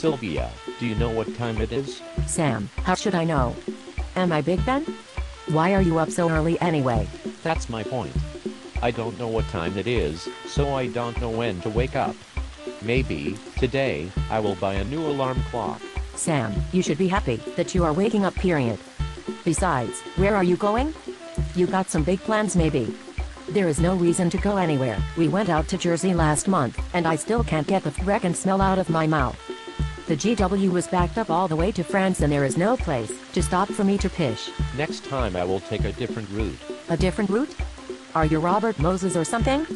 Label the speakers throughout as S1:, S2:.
S1: Sylvia, do you know what time it is?
S2: Sam, how should I know? Am I Big Ben? Why are you up so early anyway?
S1: That's my point. I don't know what time it is, so I don't know when to wake up. Maybe, today, I will buy a new alarm clock.
S2: Sam, you should be happy that you are waking up, period. Besides, where are you going? You got some big plans maybe? There is no reason to go anywhere. We went out to Jersey last month, and I still can't get the frickin' smell out of my mouth. The GW was backed up all the way to France and there is no place to stop for me to pish.
S1: Next time I will take a different route.
S2: A different route? Are you Robert Moses or something?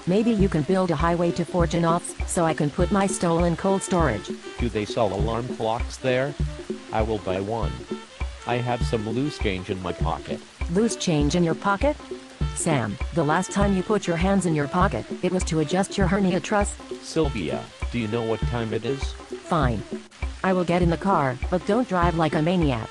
S2: Maybe you can build a highway to Fortune Offs so I can put my stolen cold storage.
S1: Do they sell alarm clocks there? I will buy one. I have some loose change in my pocket.
S2: Loose change in your pocket? Sam, the last time you put your hands in your pocket, it was to adjust your hernia truss.
S1: Sylvia, do you know what time it is?
S2: Fine. I will get in the car, but don't drive like a maniac.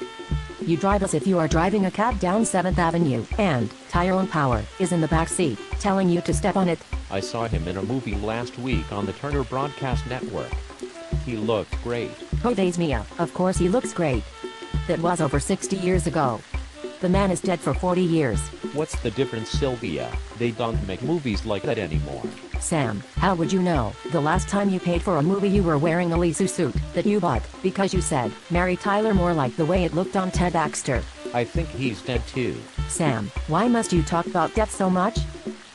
S2: You drive as if you are driving a cab down 7th Avenue, and Tyrone Power is in the back seat, telling you to step on it.
S1: I saw him in a movie last week on the Turner Broadcast Network. He looked great.
S2: Oh days Mia, of course he looks great. That was over 60 years ago. The man is dead for 40 years.
S1: What's the difference, Sylvia? They don't make movies like that anymore.
S2: Sam, how would you know? The last time you paid for a movie you were wearing a Lisu suit that you bought because you said, "Mary Tyler Moore," like the way it looked on Ted Baxter.
S1: I think he's dead too.
S2: Sam, why must you talk about death so much?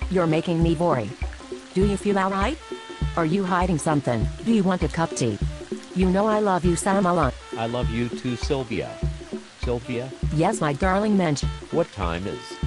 S2: You're making me worry. Do you feel alright? Are you hiding something? Do you want a cup tea? You know I love you, Sam, a lot.
S1: I love you too, Sylvia. Sylvia?
S2: Yes, my darling mensch.
S1: What time is